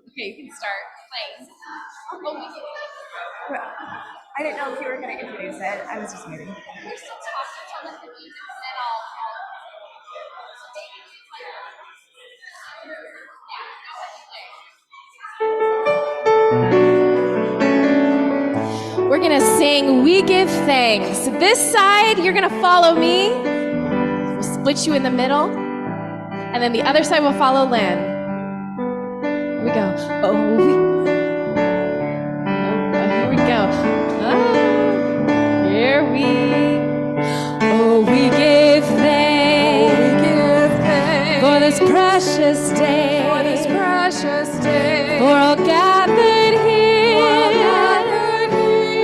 Okay, you can start playing. I didn't know if you were going to introduce it. I was just waiting. You're still talking to let the music, and then I'll We're going to sing We Give Thanks. This side, you're going to follow me. We'll split you in the middle. And then the other side will follow Lynn. Here we go. Here we go. Here we give thanks for this precious day, for all gathered here,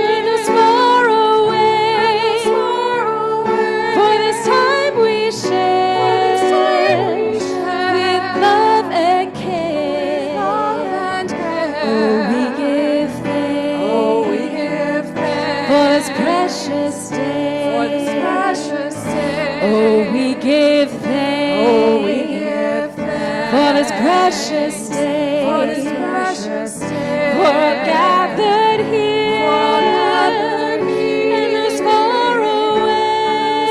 and those far away, for this time we share with love and care. We give thanks for this precious day. Oh, we give thanks for this precious day, for all gathered here, and those far away,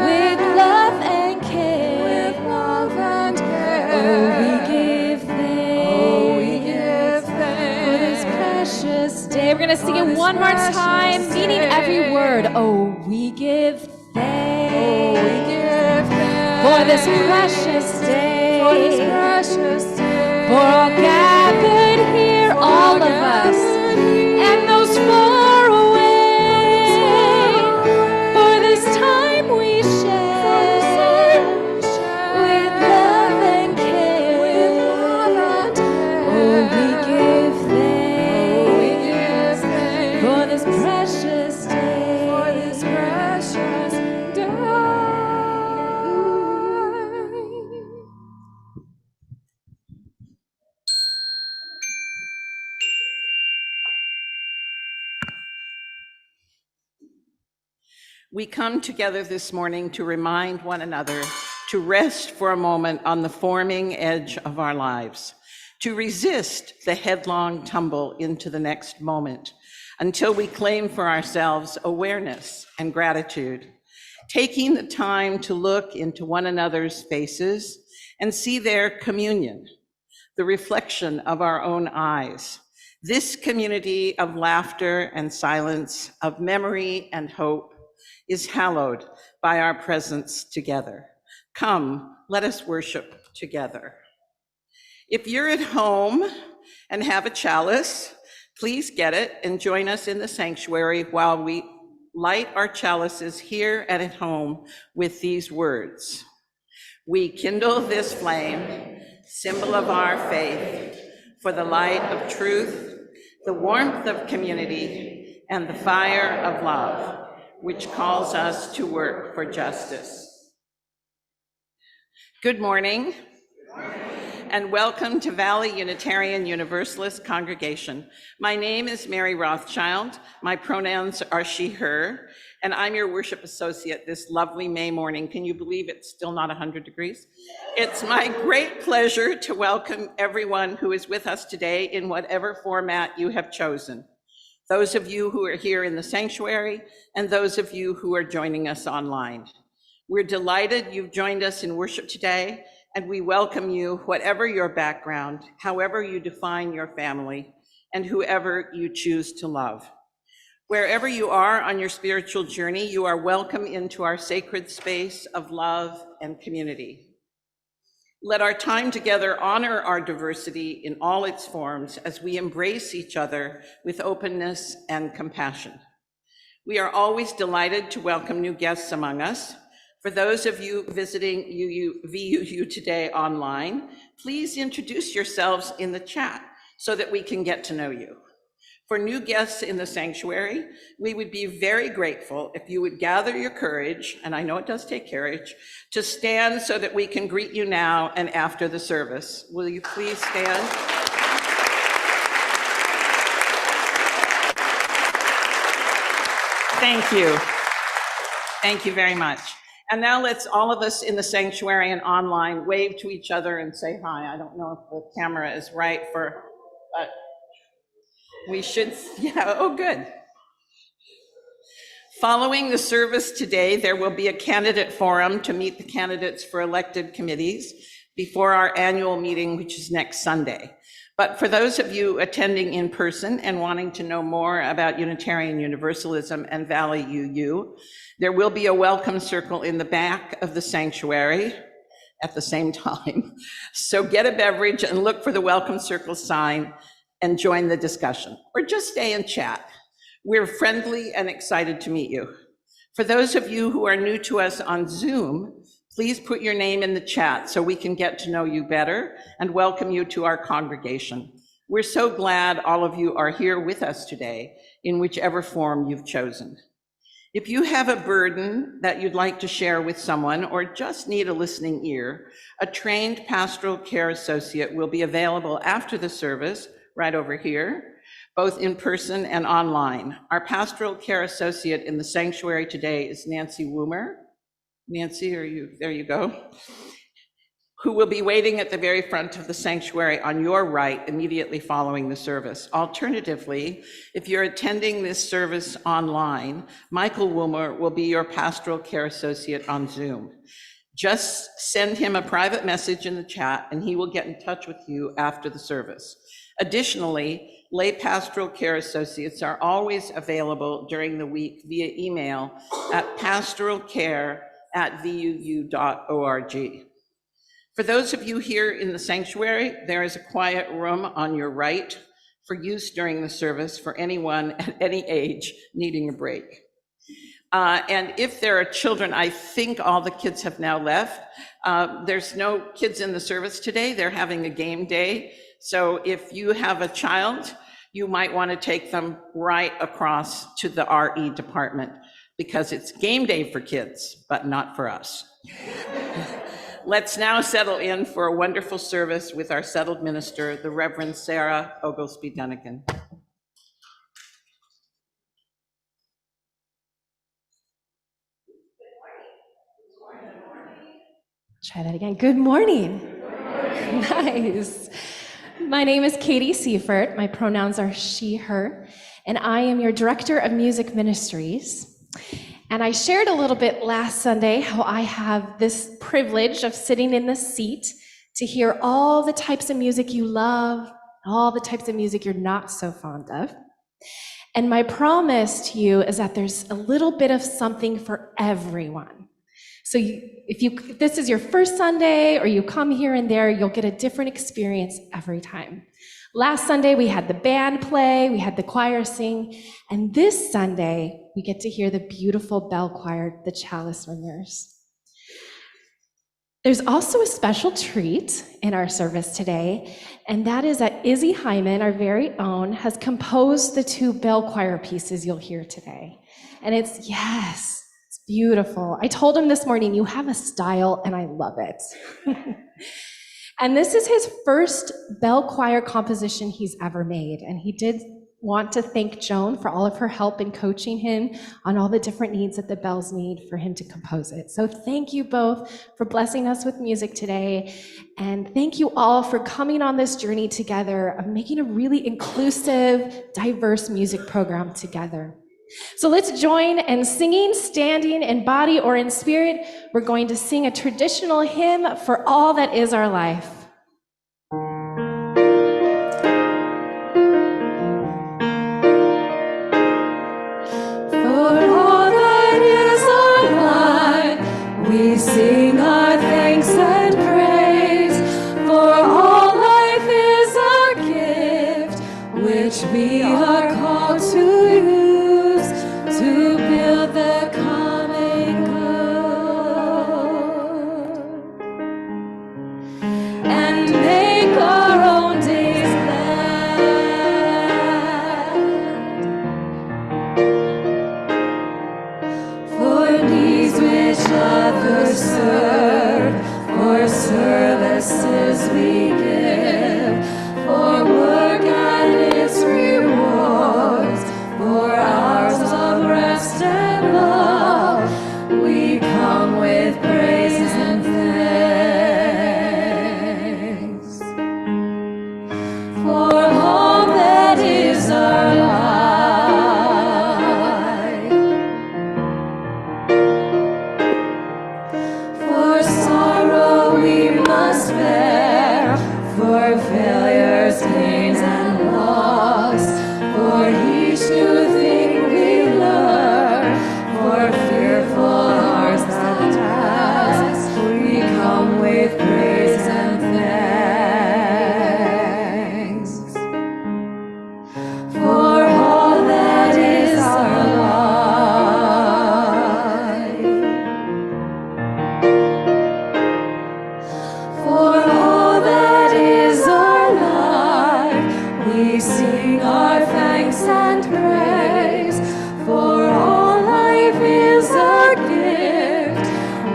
with love and care, Oh, we give thanks for this precious day. We're gonna sing it one more time, meaning every word. Oh, we give thanks for this precious day, for all gathered here, all of us, and those far away, for this time we share with love and care. Oh, we give thanks for precious day. For this precious day. We come together this morning to remind one another to rest for a moment on the forming edge of our lives, to resist the headlong tumble into the next moment until we claim for ourselves awareness and gratitude, taking the time to look into one another's faces and see their communion, the reflection of our own eyes. This community of laughter and silence, of memory and hope, is hallowed by our presence together. Come, let us worship together. If you're at home and have a chalice, please get it and join us in the sanctuary while we light our chalices here and at home with these words. We kindle this flame, symbol of our faith, for the light of truth, the warmth of community, and the fire of love, which calls us to work for justice. Good morning, and welcome to Valley Unitarian Universalist Congregation. My name is Mary Rothschild. My pronouns are she, her, and I'm your worship associate this lovely May morning. Can you believe it's still not 100 degrees? It's my great pleasure to welcome everyone who is with us today in whatever format you have chosen. Those of you who are here in the sanctuary, and those of you who are joining us online. We're delighted you've joined us in worship today, and we welcome you, whatever your background, however you define your family, and whoever you choose to love. Wherever you are on your spiritual journey, you are welcome into our sacred space of love and community. Let our time together honor our diversity in all its forms as we embrace each other with openness and compassion. We are always delighted to welcome new guests among us. For those of you visiting VUU today online, please introduce yourselves in the chat so that we can get to know you. For new guests in the sanctuary, we would be very grateful if you would gather your courage, and I know it does take courage, to stand so that we can greet you now and after the service. Will you please stand? Thank you. Thank you very much. And now let's, all of us in the sanctuary and online, wave to each other and say hi. I don't know if the camera is right for, but we should, yeah, oh, good. Following the service today, there will be a candidate forum to meet the candidates for elected committees before our annual meeting, which is next Sunday. But for those of you attending in person and wanting to know more about Unitarian Universalism and Valley UU, there will be a welcome circle in the back of the sanctuary at the same time. So get a beverage and look for the welcome circle sign and join the discussion, or just stay and chat. We're friendly and excited to meet you. For those of you who are new to us on Zoom, please put your name in the chat so we can get to know you better and welcome you to our congregation. We're so glad all of you are here with us today in whichever form you've chosen. If you have a burden that you'd like to share with someone or just need a listening ear, a trained pastoral care associate will be available after the service right over here, both in person and online. Our pastoral care associate in the sanctuary today is Nancy Woomer. Nancy, there you go, who will be waiting at the very front of the sanctuary on your right immediately following the service. Alternatively, if you're attending this service online, Michael Woomer will be your pastoral care associate on Zoom. Just send him a private message in the chat and he will get in touch with you after the service. Additionally, lay pastoral care associates are always available during the week via email at pastoralcare@vuu.org. For those of you here in the sanctuary, there is a quiet room on your right for use during the service for anyone at any age needing a break. And if there are children, I think all the kids have now left. There's no kids in the service today. They're having a game day. So if you have a child, you might want to take them right across to the RE department because it's game day for kids, but not for us. Let's now settle in for a wonderful service with our settled minister, the Reverend Sarah Oglesby Dunnigan. Try that again. Good morning. Nice. My name is Katie Seifert. My pronouns are she, her, and I am your Director of Music Ministries. And I shared a little bit last Sunday how I have this privilege of sitting in the seat to hear all the types of music you love, all the types of music you're not so fond of. And my promise to you is that there's a little bit of something for everyone. So if this is your first Sunday or you come here and there, you'll get a different experience every time. Last Sunday, we had the band play, we had the choir sing, and this Sunday, we get to hear the beautiful bell choir, the chalice ringers. There's also a special treat in our service today, and that is that Izzy Hyman, our very own, has composed the 2 bell choir pieces you'll hear today. And it's beautiful. I told him this morning, you have a style, and I love it. And this is his first bell choir composition he's ever made. And he did want to thank Joan for all of her help in coaching him on all the different needs that the bells need for him to compose it. So thank you both for blessing us with music today. And thank you all for coming on this journey together of making a really inclusive, diverse music program together. So let's join in singing, standing in body or in spirit. We're going to sing a traditional hymn for all that is our life. For all that is our life, we sing our thanks and praise. For all life is a gift, which we are called to use. To build the common good and make our own days glad. For needs which others serve, for services we give, for work and its rewards, for hours of rest and love, we come with praise and thanks. For all that is our life, for sorrow we must bear, for failures, pains, and loss, for each new thing we learn, for fearful hearts that ask, we come with praise and thanks. For all that is our life, for all that is our life, we sing our thanks and praise. For all life is a gift,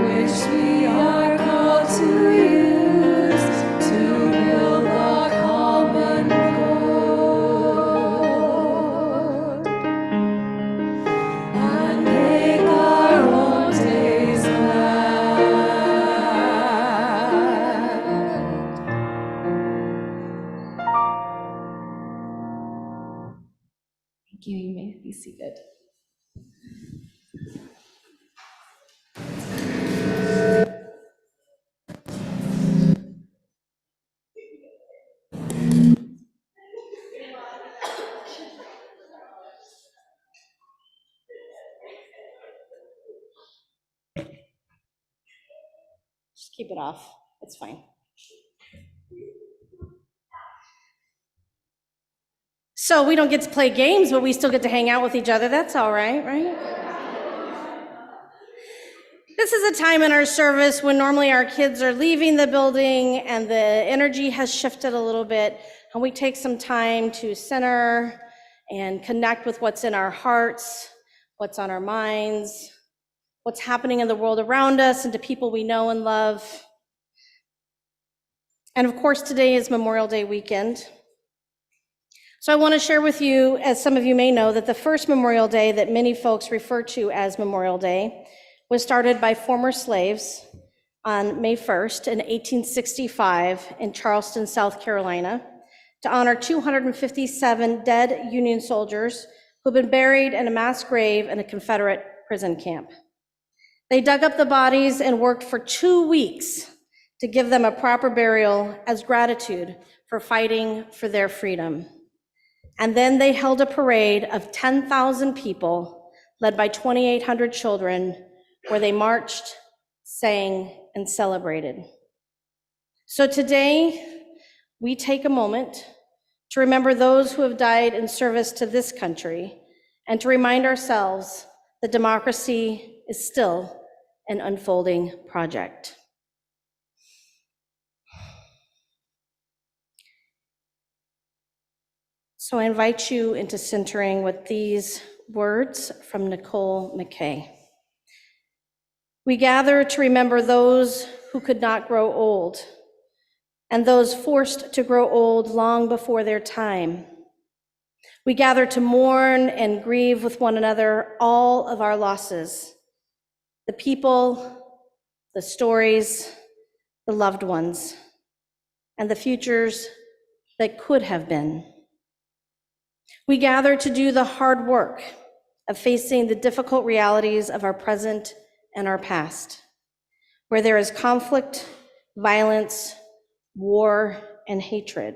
which we are called to use to build the common good and make our own days glad. Thank you. You may be seated. Just keep it off. It's fine. So we don't get to play games, but we still get to hang out with each other. That's all right, right? This is a time in our service when normally our kids are leaving the building and the energy has shifted a little bit. and we take some time to center and connect with what's in our hearts, what's on our minds, what's happening in the world around us, and to people we know and love. And of course, today is Memorial Day weekend. So I want to share with you, as some of you may know, that the first Memorial Day that many folks refer to as Memorial Day was started by former slaves on May 1st in 1865 in Charleston, South Carolina, to honor 257 dead Union soldiers who've been buried in a mass grave in a Confederate prison camp. They dug up the bodies and worked for 2 weeks to give them a proper burial as gratitude for fighting for their freedom. And then they held a parade of 10,000 people, led by 2,800 children, where they marched, sang, and celebrated. So today, we take a moment to remember those who have died in service to this country and to remind ourselves that democracy is still an unfolding project. So I invite you into centering with these words from Nicole McKay. We gather to remember those who could not grow old, and those forced to grow old long before their time. We gather to mourn and grieve with one another all of our losses, the people, the stories, the loved ones, and the futures that could have been. We gather to do the hard work of facing the difficult realities of our present and our past, where there is conflict, violence, war, and hatred.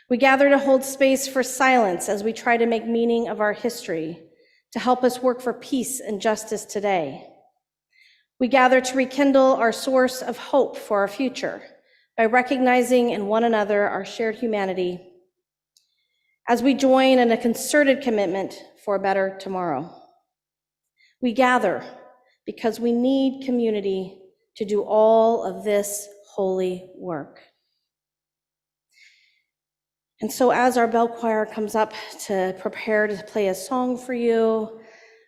We gather to hold space for silence as we try to make meaning of our history, to help us work for peace and justice today. We gather to rekindle our source of hope for our future by recognizing in one another our shared humanity as we join in a concerted commitment for a better tomorrow. We gather because we need community to do all of this holy work. And so as our bell choir comes up to prepare to play a song for you,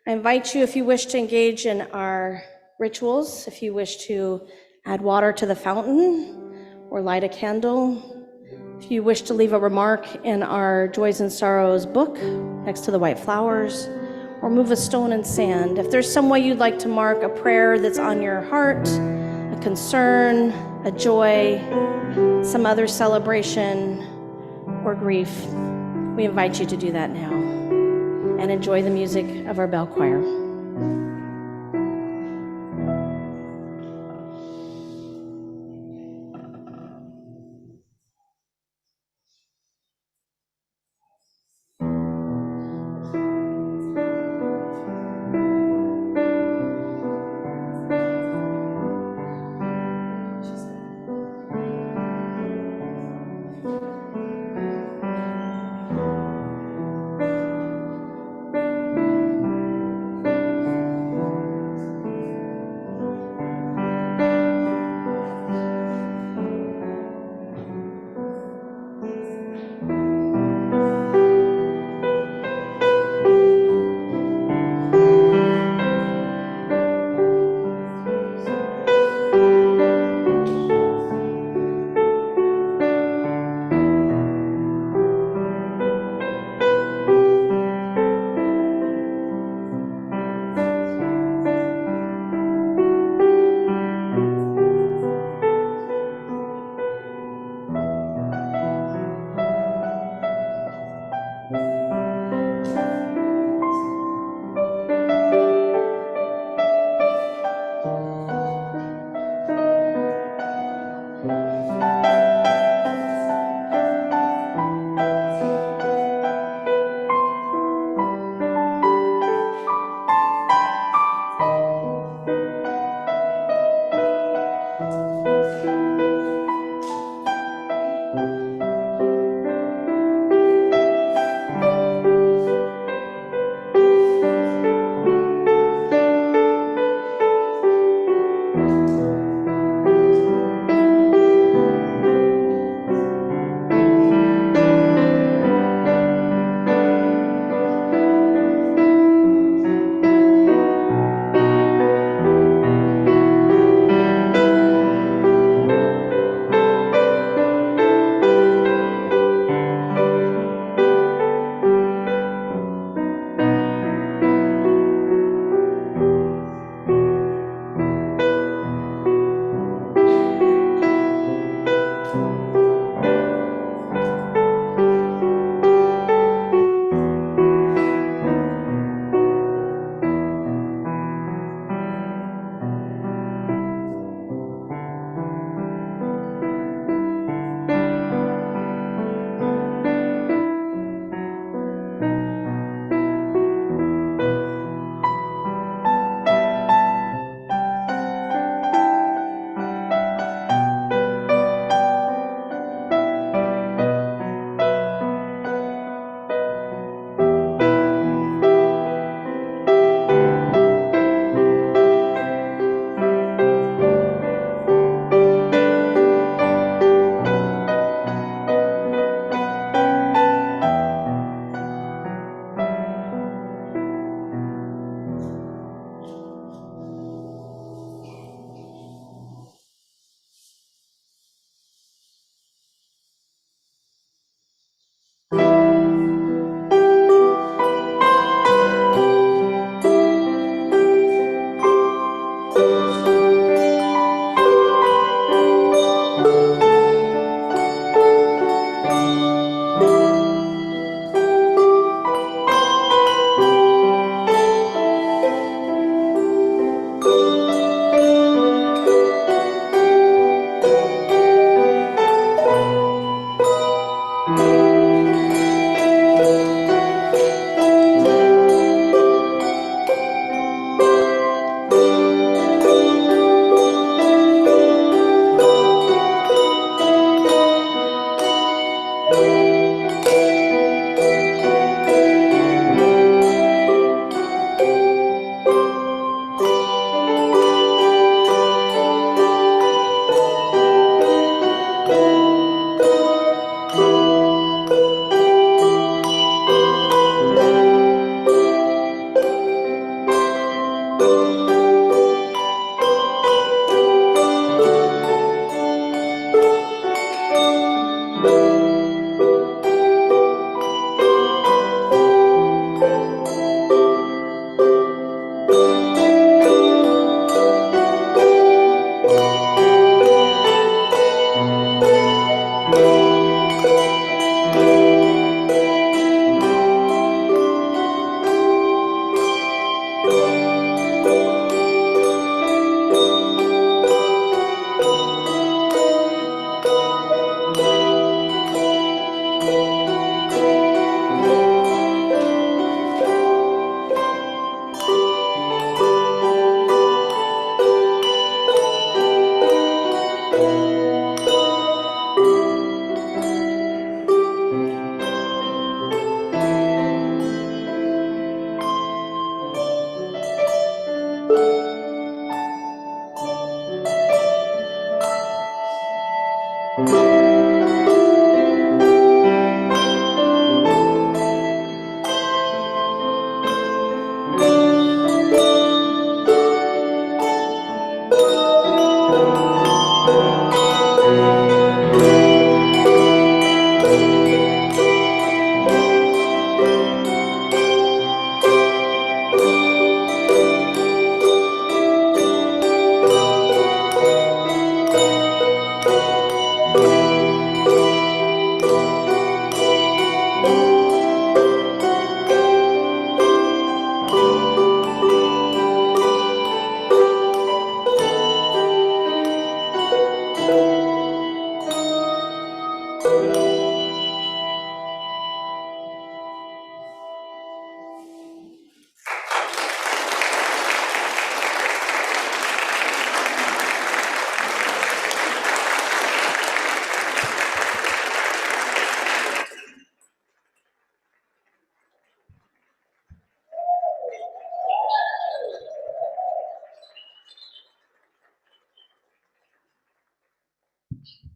I invite you, if you wish to engage in our rituals, if you wish to add water to the fountain or light a candle, if you wish to leave a remark in our Joys and Sorrows book next to the white flowers, or move a stone in sand, if there's some way you'd like to mark a prayer that's on your heart, a concern, a joy, some other celebration or grief, we invite you to do that now and enjoy the music of our bell choir.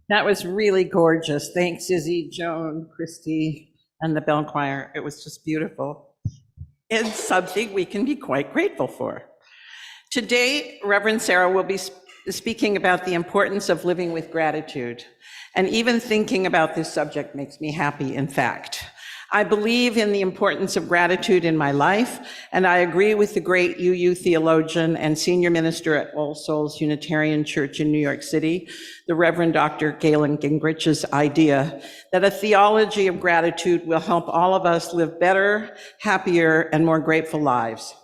That was really gorgeous. Thanks, Izzy, Joan, Christy, and the bell choir. It was just beautiful. It's something we can be quite grateful for. Today, Reverend Sarah will be speaking about the importance of living with gratitude. And even thinking about this subject makes me happy, in fact. I believe in the importance of gratitude in my life, and I agree with the great UU theologian and senior minister at All Souls Unitarian Church in New York City, the Reverend Dr. Galen Gingrich's idea that a theology of gratitude will help all of us live better, happier, and more grateful lives.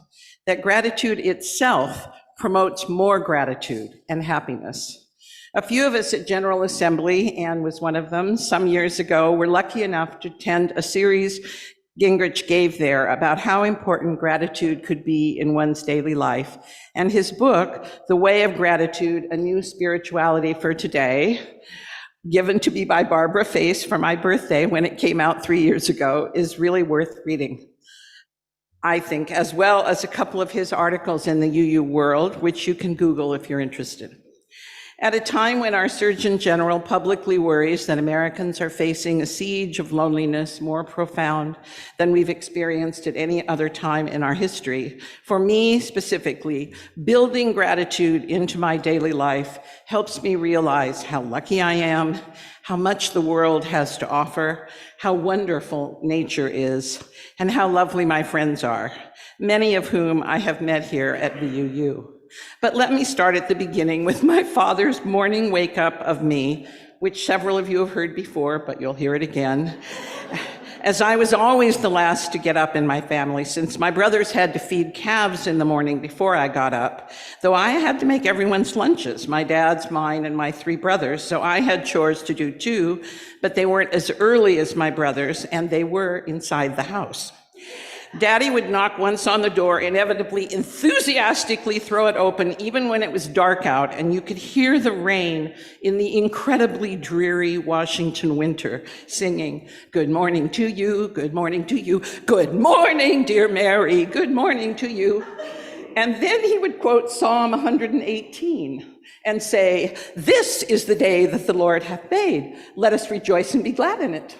That gratitude itself promotes more gratitude and happiness. A few of us at General Assembly, Anne was one of them, some years ago, were lucky enough to attend a series Gingrich gave there about how important gratitude could be in one's daily life. And his book, The Way of Gratitude, A New Spirituality for Today, given to me by Barbara Face for my birthday when it came out 3 years ago, is really worth reading, I think, as well as a couple of his articles in the UU World, which you can Google if you're interested. At a time when our Surgeon General publicly worries that Americans are facing a siege of loneliness more profound than we've experienced at any other time in our history, for me specifically, building gratitude into my daily life helps me realize how lucky I am, how much the world has to offer, how wonderful nature is, and how lovely my friends are, many of whom I have met here at VUU. But let me start at the beginning with my father's morning wake up of me, which several of you have heard before, but you'll hear it again. As I was always the last to get up in my family, since my brothers had to feed calves in the morning before I got up, though I had to make everyone's lunches, my dad's, mine, and my 3 brothers, so I had chores to do too, but they weren't as early as my brothers, and they were inside the house. Daddy would knock once on the door, inevitably enthusiastically throw it open, even when it was dark out, and you could hear the rain in the incredibly dreary Washington winter, singing, "Good morning to you, good morning to you, good morning, dear Mary, good morning to you." And then he would quote Psalm 118 and say, "This is the day that the Lord hath made. Let us rejoice and be glad in it."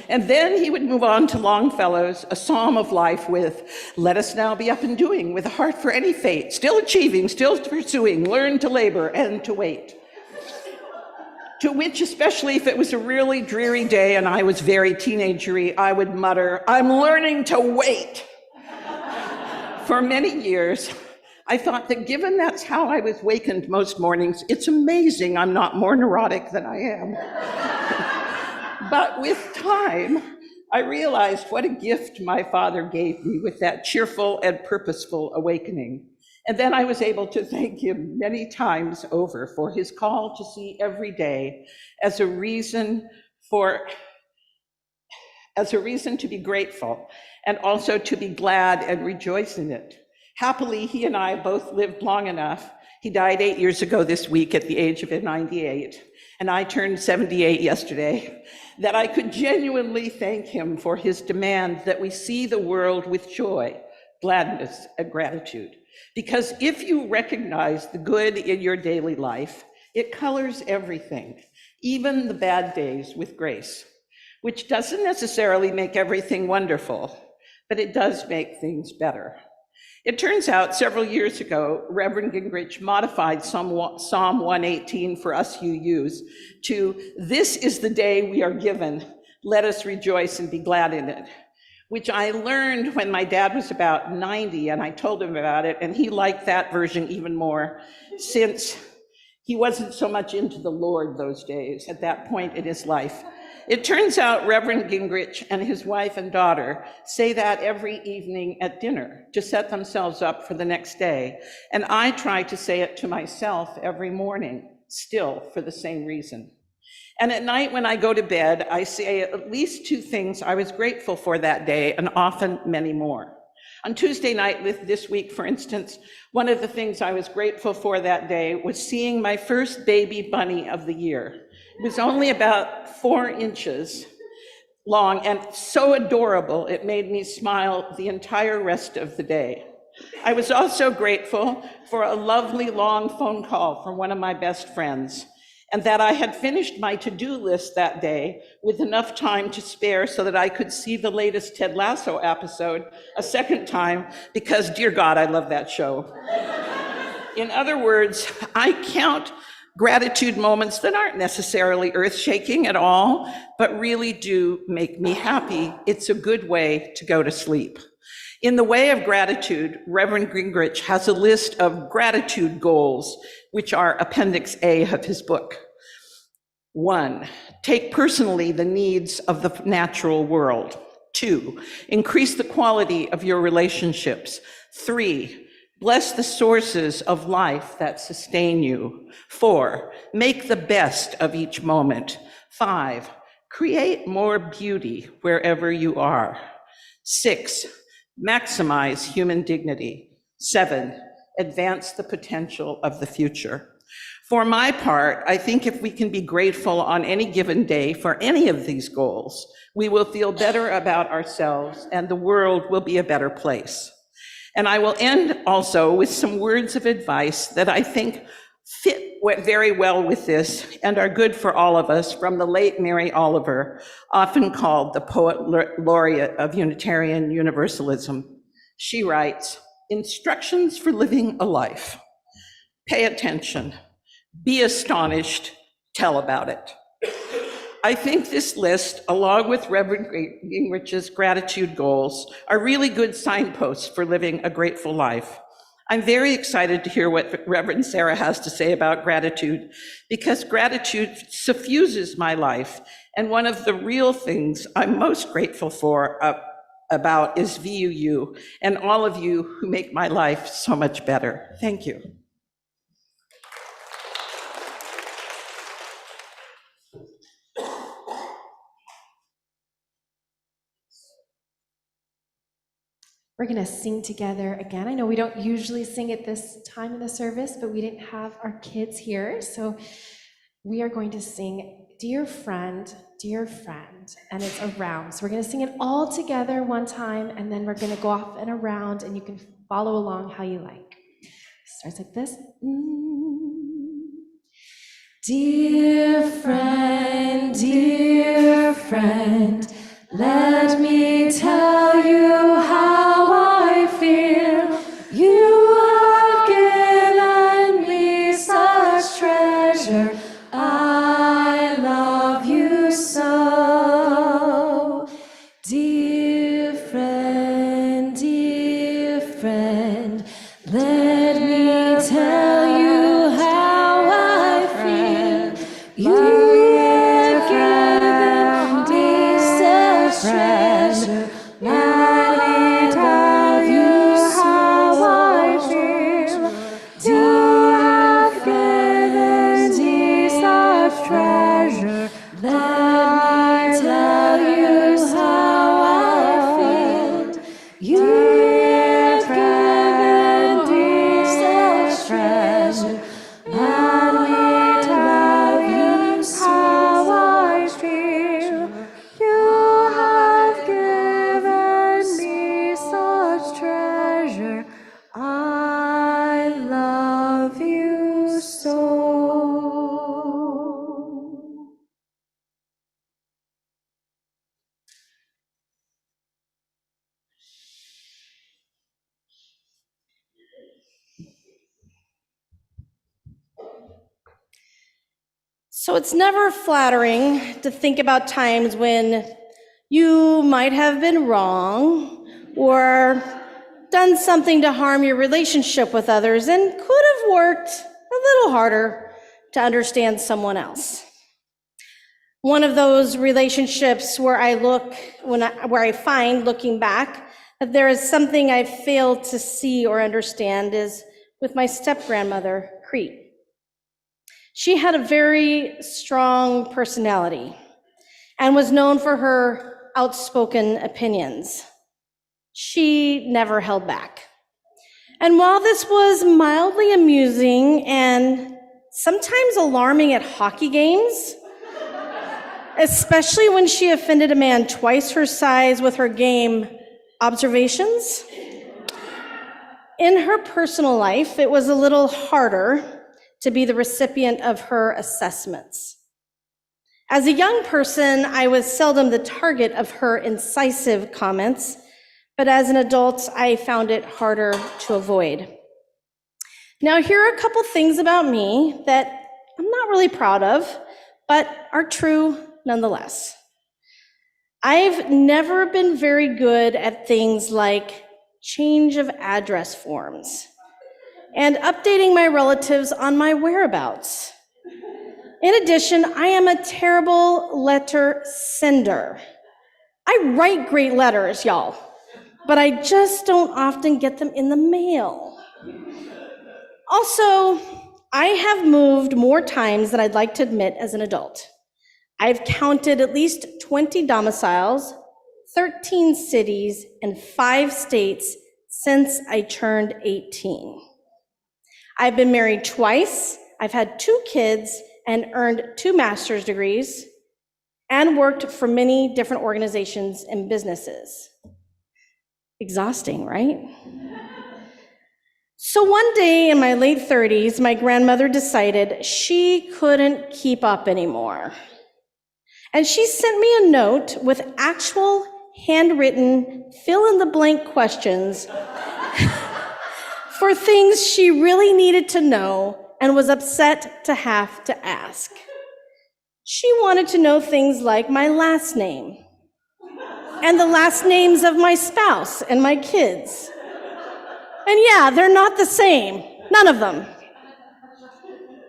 And then he would move on to Longfellow's A Psalm of Life with, let us now be up and doing, with a heart for any fate, still achieving, still pursuing, learn to labor and to wait. To which, especially if it was a really dreary day and I was very teenagery, I would mutter, I'm learning to wait. For many years, I thought that given that's how I was wakened most mornings, it's amazing I'm not more neurotic than I am. But with time, I realized what a gift my father gave me with that cheerful and purposeful awakening. And then I was able to thank him many times over for his call to see every day as a reason to be grateful and also to be glad and rejoice in it. Happily, he and I both lived long enough. He died 8 years ago this week at the age of 98, and I turned 78 yesterday, that I could genuinely thank him for his demand that we see the world with joy, gladness, and gratitude. Because if you recognize the good in your daily life, it colors everything, even the bad days, with grace, which doesn't necessarily make everything wonderful, but it does make things better. It turns out several years ago, Reverend Gingrich modified Psalm 118 for us UUs to, this is the day we are given, let us rejoice and be glad in it, which I learned when my dad was about 90 and I told him about it, and he liked that version even more since he wasn't so much into the Lord those days at that point in his life. It turns out Reverend Gingrich and his wife and daughter say that every evening at dinner to set themselves up for the next day. And I try to say it to myself every morning, still for the same reason. And at night when I go to bed, I say at least 2 things I was grateful for that day, and often many more. On Tuesday night this week, for instance, one of the things I was grateful for that day was seeing my first baby bunny of the year. It was only about 4 inches long and so adorable, it made me smile the entire rest of the day. I was also grateful for a lovely long phone call from one of my best friends, and that I had finished my to-do list that day with enough time to spare so that I could see the latest Ted Lasso episode a second time, because dear God, I love that show. In other words, I count gratitude moments that aren't necessarily earth-shaking at all, but really do make me happy. It's a good way to go to sleep. In the way of gratitude, Reverend Gingrich has a list of gratitude goals, which are Appendix A of his book. 1, take personally the needs of the natural world. 2, increase the quality of your relationships. 3, bless the sources of life that sustain you. 4, make the best of each moment. 5, create more beauty wherever you are. 6, maximize human dignity. 7, advance the potential of the future. For my part, I think if we can be grateful on any given day for any of these goals, we will feel better about ourselves and the world will be a better place. And I will end also with some words of advice that I think fit very well with this and are good for all of us, from the late Mary Oliver, often called the poet laureate of Unitarian Universalism. She writes, instructions for living a life. Pay attention, be astonished, tell about it. I think this list, along with Reverend Gingrich's gratitude goals, are really good signposts for living a grateful life. I'm very excited to hear what Reverend Sarah has to say about gratitude, because gratitude suffuses my life. And one of the real things I'm most grateful for about is VUU and all of you who make my life so much better. Thank you. We're going to sing together again. I know we don't usually sing at this time in the service, but we didn't have our kids here. So we are going to sing Dear Friend, and it's a round. So we're going to sing it all together one time, and then we're going to go off and around, and you can follow along how you like. It starts like this. Dear friend, Let me tell you how I feel. You have given me such treasure. I love you so. Dear friend, let me tell you how I feel. You have given me such treasure. Let me tell you how I feel. You have given me such treasure. Let me tell you how I feel. You have given me such treasure. Let me tell you how I feel. You have given me such treasure. I love you so. So it's never flattering to think about times when you might have been wrong or done something to harm your relationship with others and could have worked a little harder to understand someone else. One of those relationships where I find looking back that there is something I failed to see or understand is with my step-grandmother, Crete. She had a very strong personality and was known for her outspoken opinions. She never held back. And while this was mildly amusing and sometimes alarming at hockey games, especially when she offended a man twice her size with her game observations, in her personal life, it was a little harder to be the recipient of her assessments. As a young person, I was seldom the target of her incisive comments, but as an adult, I found it harder to avoid. Now, here are a couple things about me that I'm not really proud of, but are true nonetheless. I've never been very good at things like change of address forms and updating my relatives on my whereabouts. In addition, I am a terrible letter sender. I write great letters, y'all, but I just don't often get them in the mail. Also, I have moved more times than I'd like to admit as an adult. I've counted at least 20 domiciles, 13 cities, and 5 states since I turned 18. I've been married twice, I've had 2 kids, and earned 2 master's degrees, and worked for many different organizations and businesses. Exhausting, right? So one day in my late 30s, my grandmother decided she couldn't keep up anymore. And she sent me a note with actual handwritten fill-in-the-blank questions for things she really needed to know and was upset to have to ask. She wanted to know things like my last name and the last names of my spouse and my kids. And yeah, they're not the same, none of them.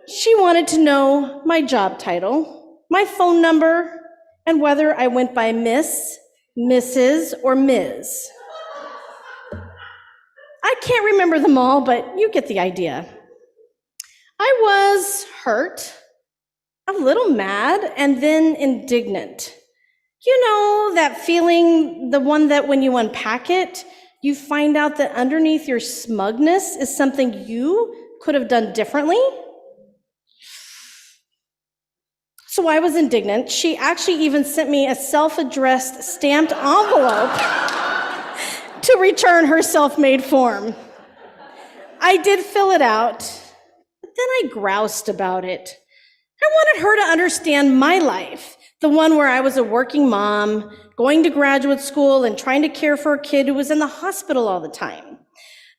She wanted to know my job title, my phone number, and whether I went by Miss, Mrs., or Ms. I can't remember them all, but you get the idea. I was hurt, a little mad, and then indignant. You know that feeling, the one that when you unpack it, you find out that underneath your smugness is something you could have done differently? So I was indignant. She actually even sent me a self-addressed stamped envelope to return her self-made form. I did fill it out, but then I groused about it. I wanted her to understand my life, The one where I was a working mom, going to graduate school and trying to care for a kid who was in the hospital all the time.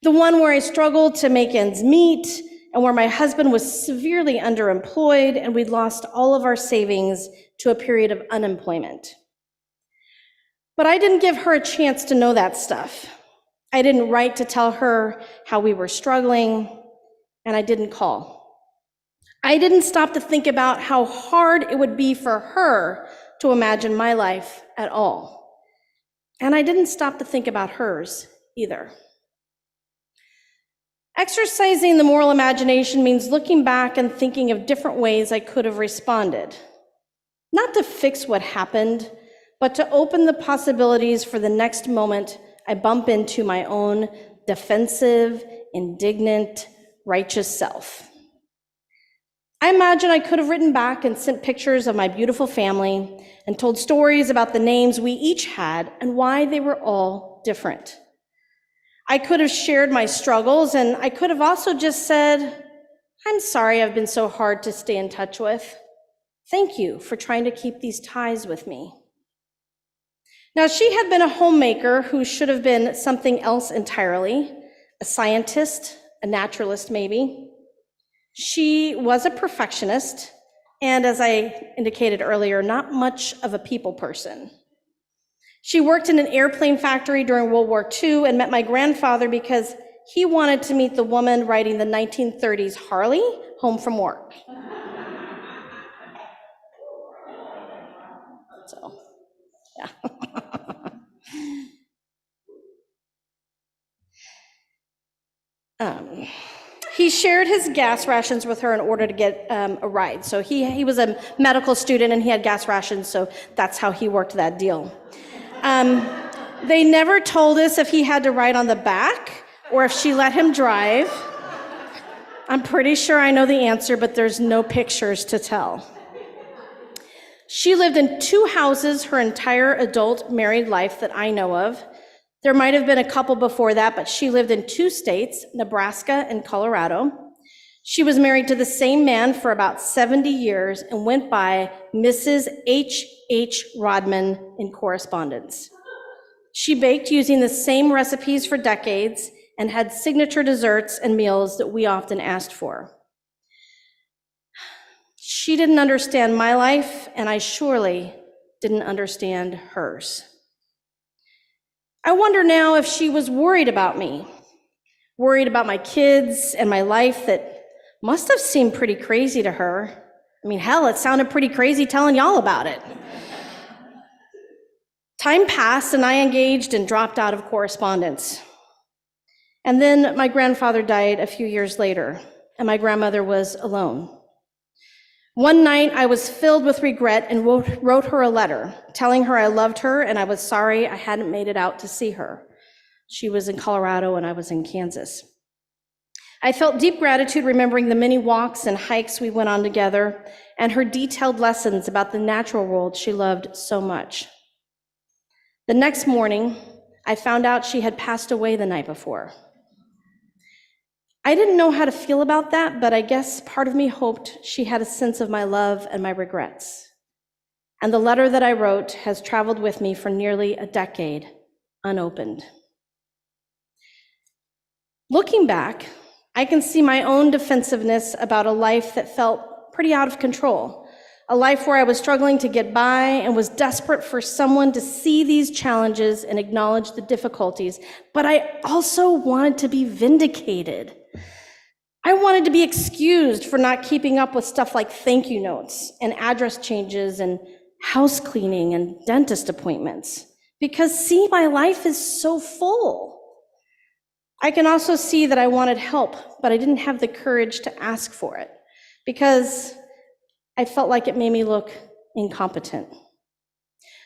The one where I struggled to make ends meet and where my husband was severely underemployed and we'd lost all of our savings to a period of unemployment. But I didn't give her a chance to know that stuff. I didn't write to tell her how we were struggling, and I didn't call. I didn't stop to think about how hard it would be for her to imagine my life at all. And I didn't stop to think about hers either. Exercising the moral imagination means looking back and thinking of different ways I could have responded. Not to fix what happened, but to open the possibilities for the next moment I bump into my own defensive, indignant, righteous self. I imagine I could have written back and sent pictures of my beautiful family and told stories about the names we each had and why they were all different. I could have shared my struggles, and I could have also just said, "I'm sorry I've been so hard to stay in touch with. Thank you for trying to keep these ties with me." Now, she had been a homemaker who should have been something else entirely, a scientist, a naturalist maybe. She was a perfectionist, and as I indicated earlier, not much of a people person. She worked in an airplane factory during World War II and met my grandfather because he wanted to meet the woman riding the 1930s Harley home from work. So, yeah. He shared his gas rations with her in order to get a ride. So he was a medical student and he had gas rations, so that's how he worked that deal. They never told us if he had to ride on the back or if she let him drive. I'm pretty sure I know the answer, but there's no pictures to tell. She lived in 2 houses her entire adult married life that I know of. There might have been a couple before that, but she lived in 2 states, Nebraska and Colorado. She was married to the same man for about 70 years and went by Mrs. H. Rodman in correspondence. She baked using the same recipes for decades and had signature desserts and meals that we often asked for. She didn't understand my life, and I surely didn't understand hers. I wonder now if she was worried about me, worried about my kids and my life that must have seemed pretty crazy to her. I mean, hell, it sounded pretty crazy telling y'all about it. Time passed and I engaged and dropped out of correspondence. And then my grandfather died a few years later, and my grandmother was alone. One night I was filled with regret and wrote her a letter telling her I loved her and I was sorry I hadn't made it out to see her. She was in Colorado and I was in Kansas. I felt deep gratitude remembering the many walks and hikes we went on together and her detailed lessons about the natural world she loved so much. The next morning, I found out she had passed away the night before. I didn't know how to feel about that, but I guess part of me hoped she had a sense of my love and my regrets. And the letter that I wrote has traveled with me for nearly a decade, unopened. Looking back, I can see my own defensiveness about a life that felt pretty out of control, a life where I was struggling to get by and was desperate for someone to see these challenges and acknowledge the difficulties, but I also wanted to be vindicated. I wanted to be excused for not keeping up with stuff like thank you notes and address changes and house cleaning and dentist appointments. Because see, my life is so full. I can also see that I wanted help, but I didn't have the courage to ask for it because I felt like it made me look incompetent.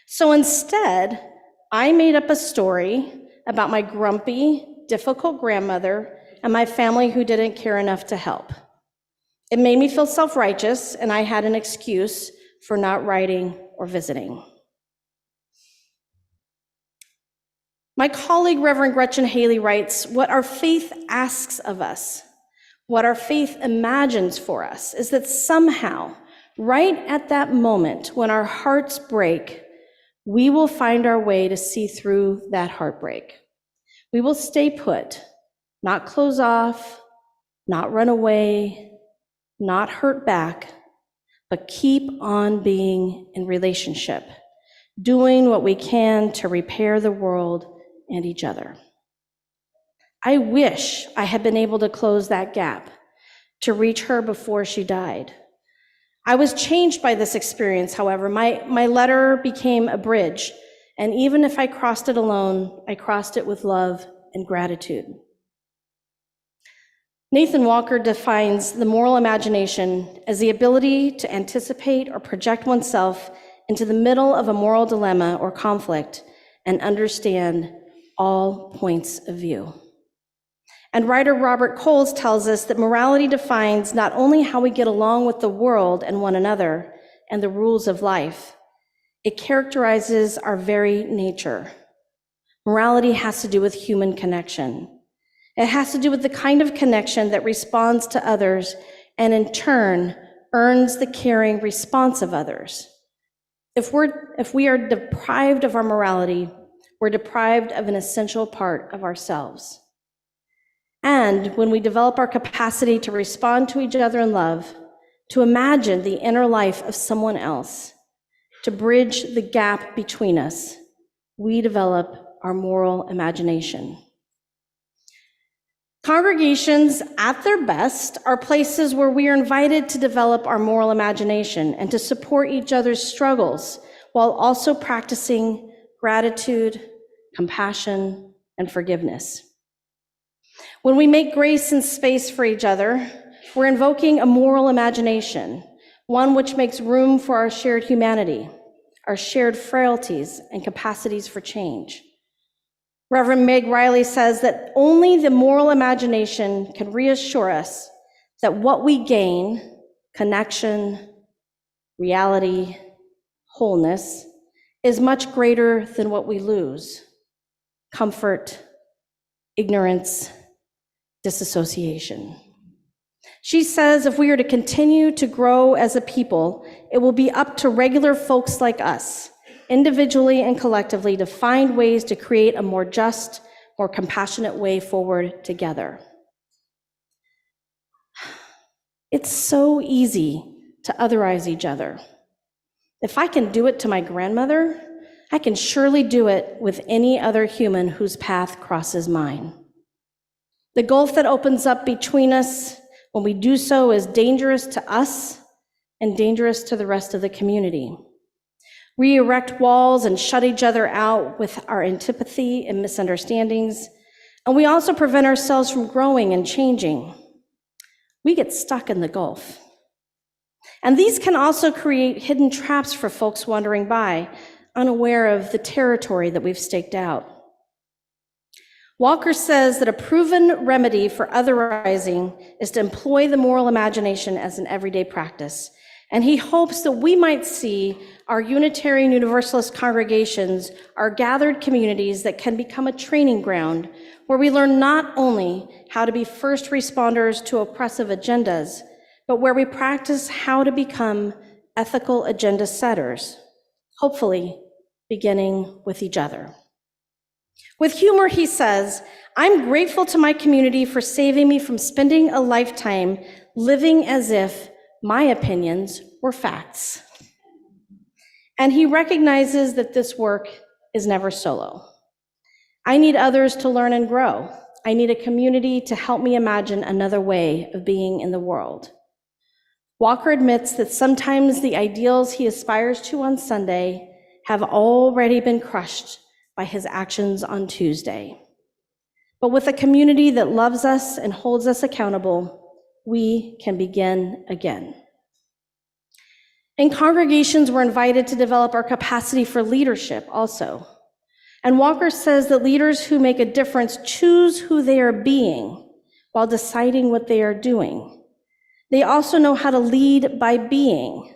So instead, I made up a story about my grumpy, difficult grandmother and my family who didn't care enough to help. It made me feel self-righteous, and I had an excuse for not writing or visiting. My colleague, Reverend Gretchen Haley, writes, "What our faith asks of us, what our faith imagines for us, is that somehow, Right at that moment when our hearts break, we will find our way to see through that heartbreak. We will stay put, not close off, not run away, not hurt back, but keep on being in relationship, doing what we can to repair the world and each other. I wish I had been able to close that gap, to reach her before she died. I was changed by this experience, however. My letter became a bridge, and even if I crossed it alone, I crossed it with love and gratitude. Nathan Walker defines the moral imagination as the ability to anticipate or project oneself into the middle of a moral dilemma or conflict and understand all points of view. And writer Robert Coles tells us that morality defines not only how we get along with the world and one another and the rules of life, it characterizes our very nature. Morality has to do with human connection. It has to do with the kind of connection that responds to others and in turn earns the caring response of others. If we are deprived of our morality, we're deprived of an essential part of ourselves. And when we develop our capacity to respond to each other in love, to imagine the inner life of someone else, to bridge the gap between us, we develop our moral imagination. Congregations, at their best, are places where we are invited to develop our moral imagination and to support each other's struggles while also practicing gratitude, compassion, and forgiveness. When we make grace and space for each other, we're invoking a moral imagination, one which makes room for our shared humanity, our shared frailties and capacities for change. Reverend Meg Riley says that only the moral imagination can reassure us that what we gain, connection, reality, wholeness, is much greater than what we lose, comfort, ignorance, disassociation. She says if we are to continue to grow as a people, it will be up to regular folks like us, individually and collectively, to find ways to create a more just, more compassionate way forward together. It's so easy to otherize each other. If I can do it to my grandmother, I can surely do it with any other human whose path crosses mine. The gulf that opens up between us when we do so is dangerous to us and dangerous to the rest of the community. We erect walls and shut each other out with our antipathy and misunderstandings, and we also prevent ourselves from growing and changing. We get stuck in the gulf. And these can also create hidden traps for folks wandering by, unaware of the territory that we've staked out. Walker says that a proven remedy for otherizing is to employ the moral imagination as an everyday practice. And he hopes that we might see our Unitarian Universalist congregations, our gathered communities that can become a training ground where we learn not only how to be first responders to oppressive agendas, but where we practice how to become ethical agenda setters, hopefully beginning with each other. With humor, he says, I'm grateful to my community for saving me from spending a lifetime living as if my opinions were facts. And he recognizes that this work is never solo. I need others to learn and grow. I need a community to help me imagine another way of being in the world. Walker admits that sometimes the ideals he aspires to on Sunday have already been crushed by his actions on Tuesday. But with a community that loves us and holds us accountable, we can begin again. In congregations, we're invited to develop our capacity for leadership also. And Walker says that leaders who make a difference choose who they are being while deciding what they are doing. They also know how to lead by being.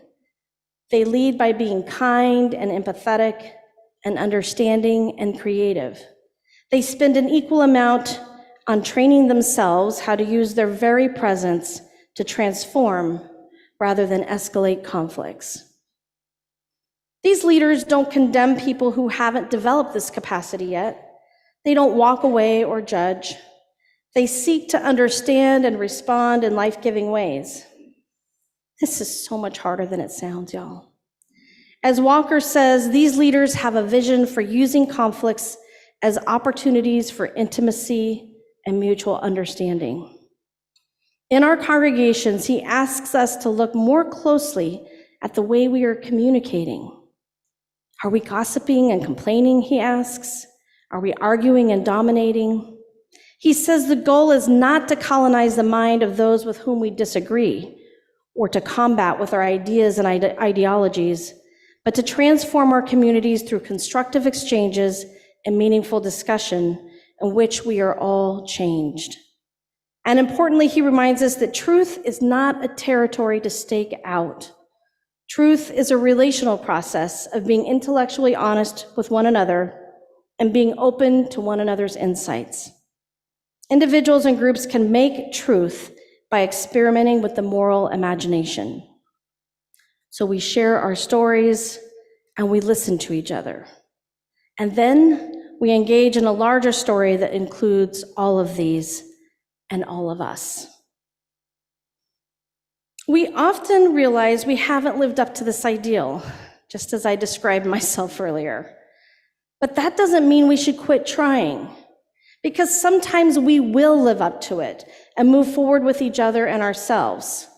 They lead by being kind and empathetic and understanding and creative. They spend an equal amount on training themselves how to use their very presence to transform rather than escalate conflicts. These leaders don't condemn people who haven't developed this capacity yet. They don't walk away or judge. They seek to understand and respond in life-giving ways. This is so much harder than it sounds, y'all. As Walker says, these leaders have a vision for using conflicts as opportunities for intimacy and mutual understanding. In our congregations, he asks us to look more closely at the way we are communicating. Are we gossiping and complaining, he asks? Are we arguing and dominating? He says the goal is not to colonize the mind of those with whom we disagree or to combat with our ideas and ideologies, but to transform our communities through constructive exchanges and meaningful discussion in which we are all changed. And importantly, he reminds us that truth is not a territory to stake out. Truth is a relational process of being intellectually honest with one another and being open to one another's insights. Individuals and groups can make truth by experimenting with the moral imagination. So we share our stories and we listen to each other. And then we engage in a larger story that includes all of these and all of us. We often realize we haven't lived up to this ideal, just as I described myself earlier. But that doesn't mean we should quit trying, because sometimes we will live up to it and move forward with each other and ourselves.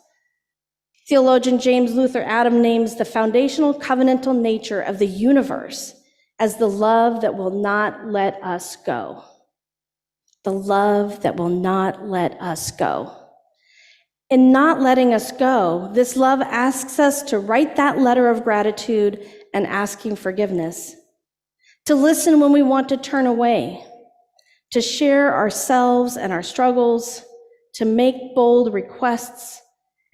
Theologian James Luther Adam names the foundational covenantal nature of the universe as the love that will not let us go. The love that will not let us go. In not letting us go, this love asks us to write that letter of gratitude and asking forgiveness, to listen when we want to turn away, to share ourselves and our struggles, to make bold requests,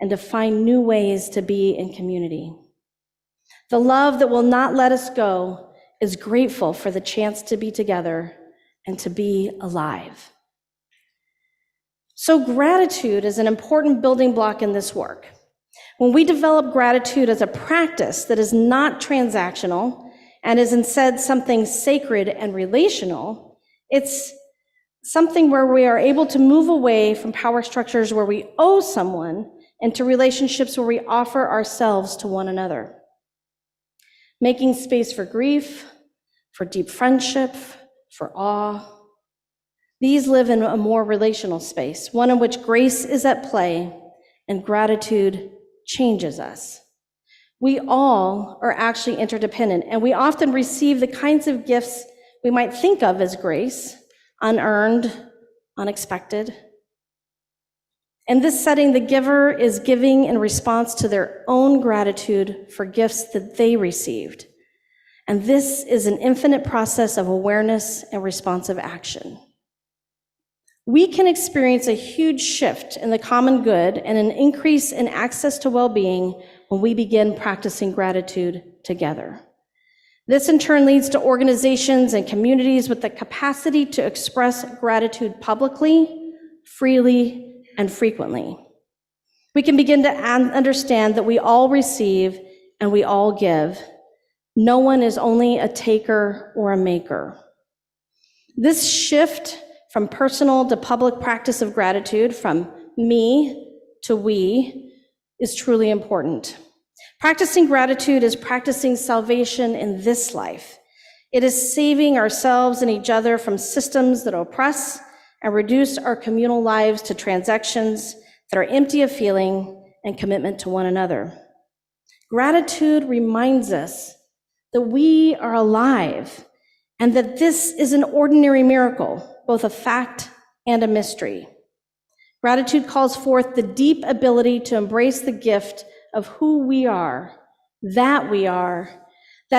and to find new ways to be in community. The love that will not let us go is grateful for the chance to be together and to be alive. So gratitude is an important building block in this work. When we develop gratitude as a practice that is not transactional and is instead something sacred and relational, it's something where we are able to move away from power structures where we owe someone into relationships where we offer ourselves to one another. Making space for grief, for deep friendship, for awe. These live in a more relational space, one in which grace is at play and gratitude changes us. We all are actually interdependent, and we often receive the kinds of gifts we might think of as grace, unearned, unexpected. In this setting, the giver is giving in response to their own gratitude for gifts that they received. And this is an infinite process of awareness and responsive action. We can experience a huge shift in the common good and an increase in access to well-being when we begin practicing gratitude together. This in turn leads to organizations and communities with the capacity to express gratitude publicly, freely, and frequently. We can begin to understand that we all receive and we all give. No one is only a taker or a maker. This shift from personal to public practice of gratitude, from me to we, is truly important. Practicing gratitude is practicing salvation in this life. It is saving ourselves and each other from systems that oppress and reduce our communal lives to transactions that are empty of feeling and commitment to one another. Gratitude reminds us that we are alive and that this is an ordinary miracle, both a fact and a mystery. Gratitude calls forth the deep ability to embrace the gift of who we are, that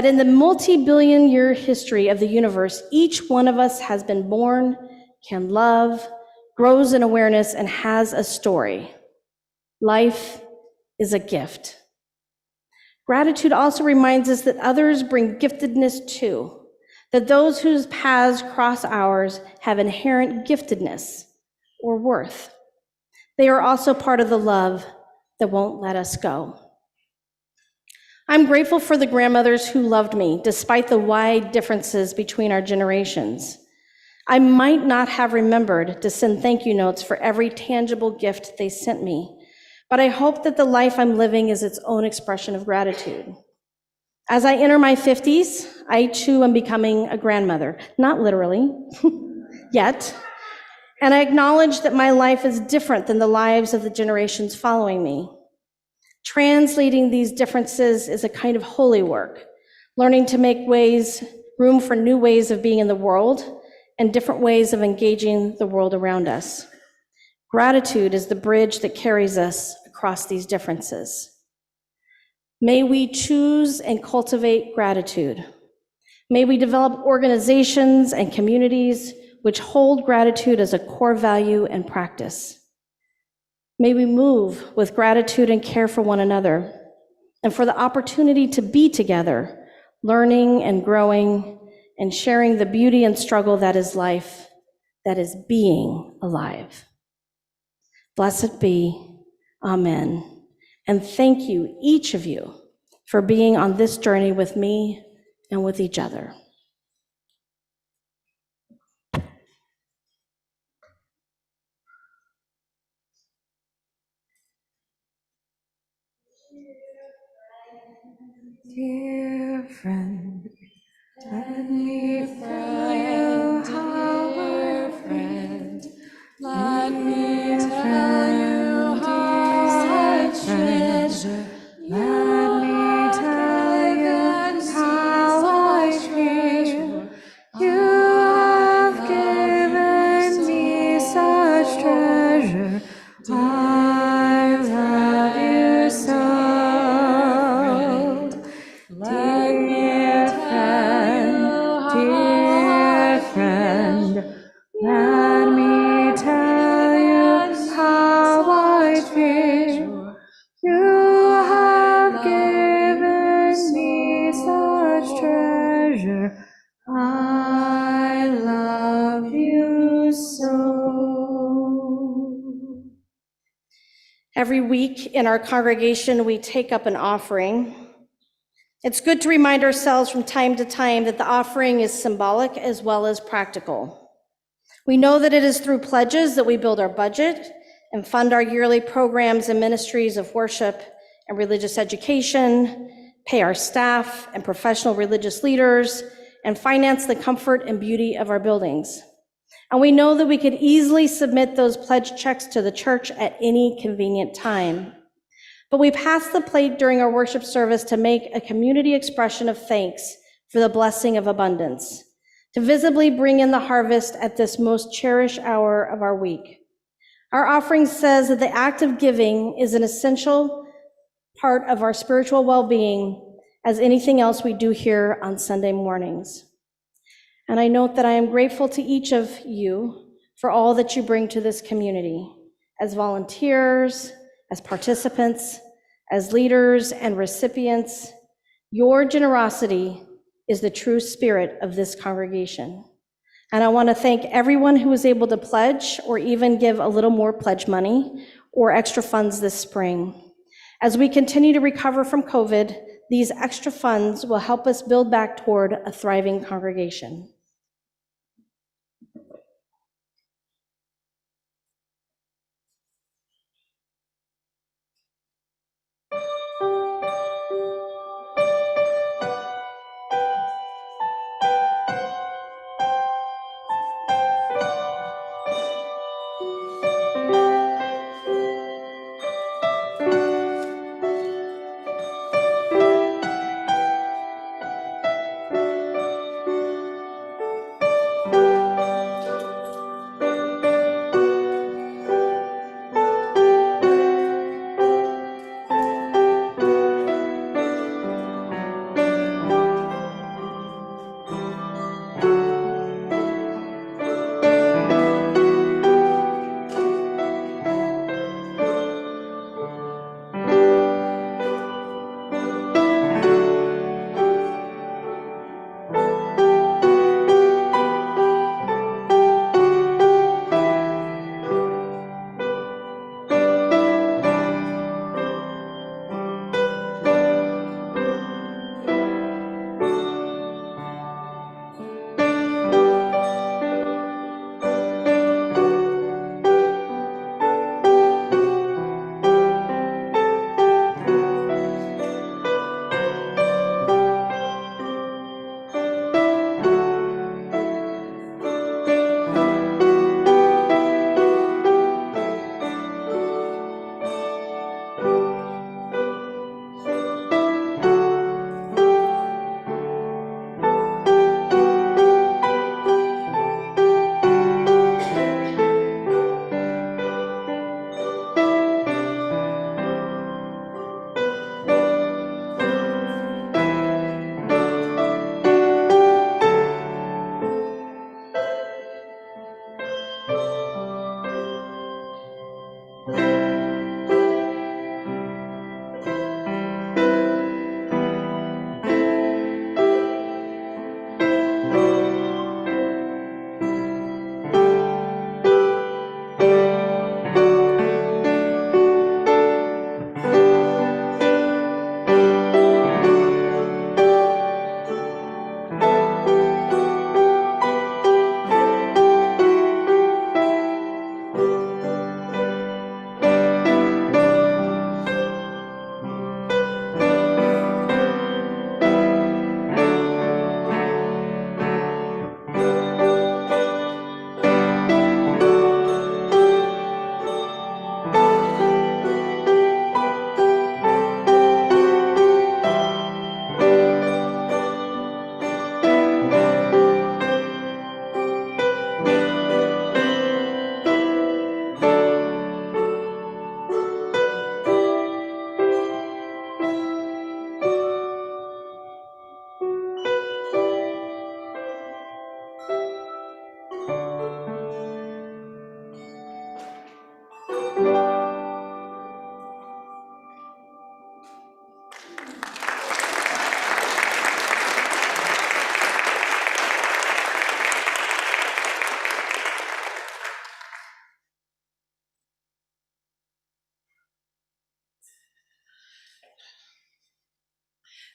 in the multi-billion-year history of the universe, each one of us has been born, can love, grows in awareness, and has a story. Life is a gift. Gratitude also reminds us that others bring giftedness too, that those whose paths cross ours have inherent giftedness or worth. They are also part of the love that won't let us go. I'm grateful for the grandmothers who loved me, despite the wide differences between our generations. I might not have remembered to send thank you notes for every tangible gift they sent me, but I hope that the life I'm living is its own expression of gratitude. As I enter my 50s, I too am becoming a grandmother, not literally, yet, and I acknowledge that my life is different than the lives of the generations following me. Translating these differences is a kind of holy work, learning to make room for new ways of being in the world and different ways of engaging the world around us. Gratitude is the bridge that carries us across these differences. May we choose and cultivate gratitude. May we develop organizations and communities which hold gratitude as a core value and practice. May we move with gratitude and care for one another and for the opportunity to be together, learning and growing and sharing the beauty and struggle that is life, that is being alive. Blessed be, amen. And thank you, each of you, for being on this journey with me and with each other. Dear friend, let me tell you how, dear friend, let me tell you how I treasure. Let me tell you how I feel. You have given me such treasure. I love you so. Dear friend, let me tell you how I feel. You have given me such treasure. I love you so. Every week in our congregation, we take up an offering. It's good to remind ourselves from time to time that the offering is symbolic as well as practical. We know that it is through pledges that we build our budget and fund our yearly programs and ministries of worship and religious education, pay our staff and professional religious leaders, and finance the comfort and beauty of our buildings. And we know that we could easily submit those pledge checks to the church at any convenient time. But we pass the plate during our worship service to make a community expression of thanks for the blessing of abundance, to visibly bring in the harvest at this most cherished hour of our week. Our offering says that the act of giving is an essential part of our spiritual well-being as anything else we do here on Sunday mornings. And I note that I am grateful to each of you for all that you bring to this community as volunteers, as participants, as leaders and recipients. Your generosity is the true spirit of this congregation. And I want to thank everyone who was able to pledge or even give a little more pledge money or extra funds this spring. As we continue to recover from COVID, these extra funds will help us build back toward a thriving congregation.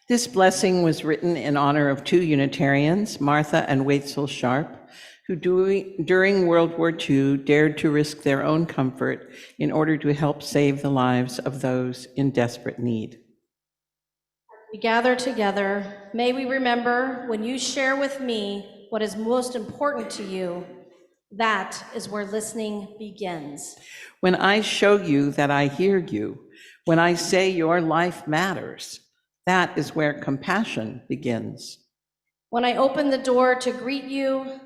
This blessing was written in honor of two Unitarians, Martha and Waitzel Sharp, who during World War II dared to risk their own comfort in order to help save the lives of those in desperate need. We gather together. May we remember when you share with me what is most important to you, that is where listening begins. When I show you that I hear you, when I say your life matters, that is where compassion begins. When I open the door to greet you,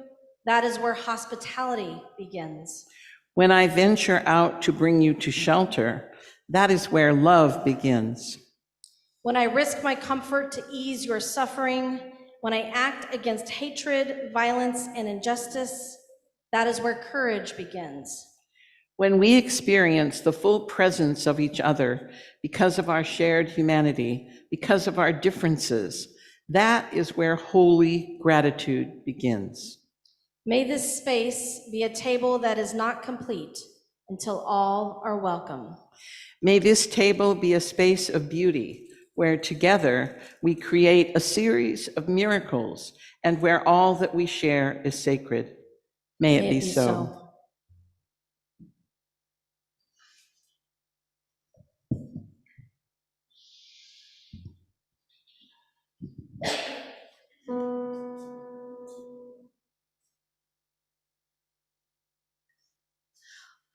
that is where hospitality begins. When I venture out to bring you to shelter, that is where love begins. When I risk my comfort to ease your suffering, when I act against hatred, violence, and injustice, that is where courage begins. When we experience the full presence of each other because of our shared humanity, because of our differences, that is where holy gratitude begins. May this space be a table that is not complete until all are welcome. May this table be a space of beauty where together we create a series of miracles and where all that we share is sacred. May it be so.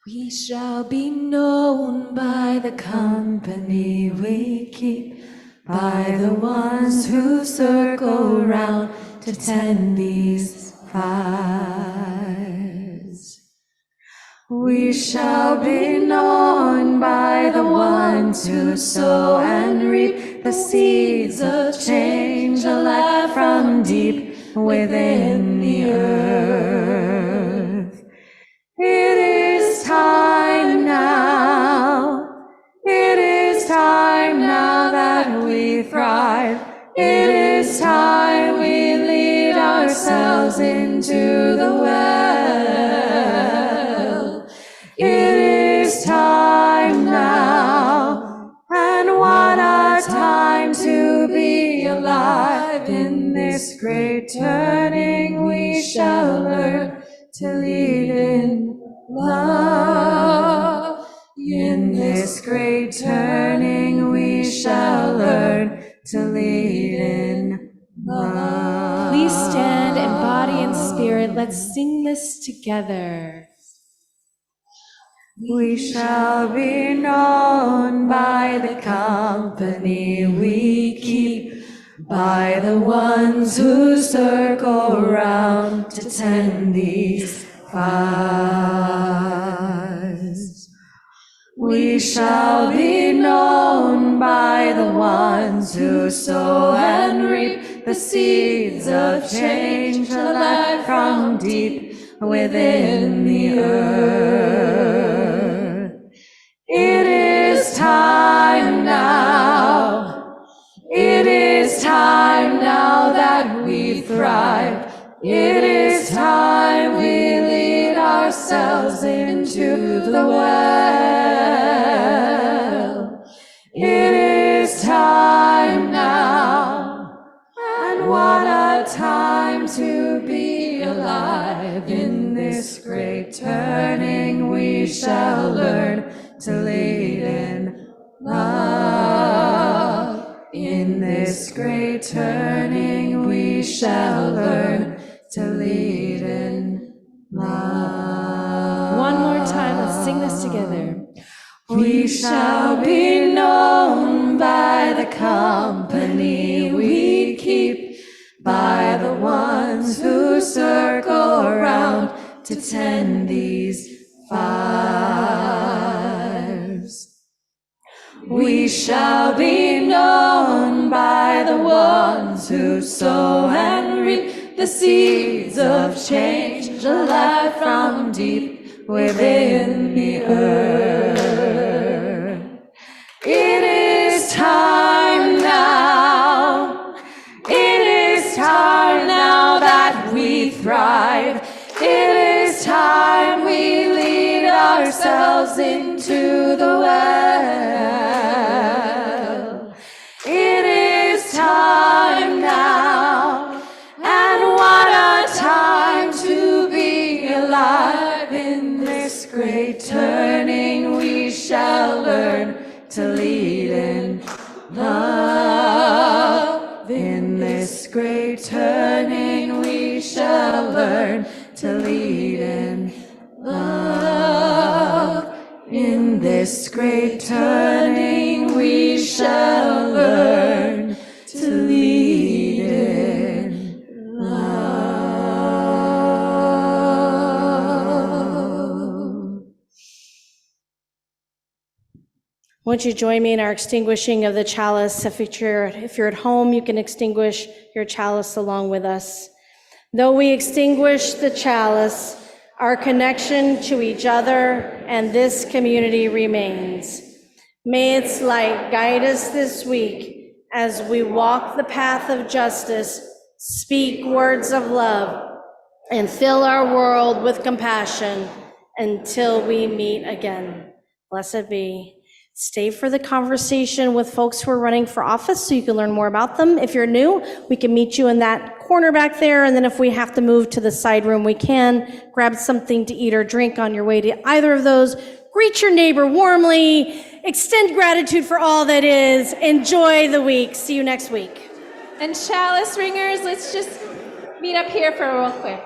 We shall be known by the company we keep, by the ones who circle round to tend these fires. We shall be known by the ones who sow and reap the seeds of change alive from deep within the earth. It is time now. It is time now that we thrive. It is time we lead ourselves into the well. It is time now, and what a time to be alive. In this great turning we shall learn to lead in love. In this great turning we shall learn to lead in love. Please stand in body and spirit. Let's sing this together. We shall be known by the company we keep, by the ones who circle round to tend these fires. We shall be known by the ones who sow and reap the seeds of change alive from deep within the earth. that we thrive. It is time we lead ourselves into the well. It is time now, and what a time to be alive. In this great turning we shall learn to lead in love. In this great turning we shall learn to lead in love. One more time, let's sing this together. We shall be known by the company we keep, by the ones who circle around to tend these fires. We shall be known by the ones who sow and reap the seeds of change, alive from deep within the earth. It is time now. It is time now that we thrive. It is time we lead ourselves into the well. It is time now, and what a time to be alive. In this great turning we shall learn to lead in love. In this great turning we shall learn to lead in love. In this great turning we shall learn to lead in love. Won't you join me in our extinguishing of the chalice? If you're at home, you can extinguish your chalice along with us. Though we extinguish the chalice, our connection to each other and this community remains. May its light guide us this week as we walk the path of justice, speak words of love, and fill our world with compassion until we meet again. Blessed be. Stay for the conversation with folks who are running for office so you can learn more about them. If you're new, we can meet you in that corner back there, and then if we have to move to the side room, we can. Grab something to eat or drink on your way to either of those. Greet your neighbor warmly. Extend gratitude for all that is. Enjoy the week. See you next week. And chalice ringers, let's just meet up here for real quick.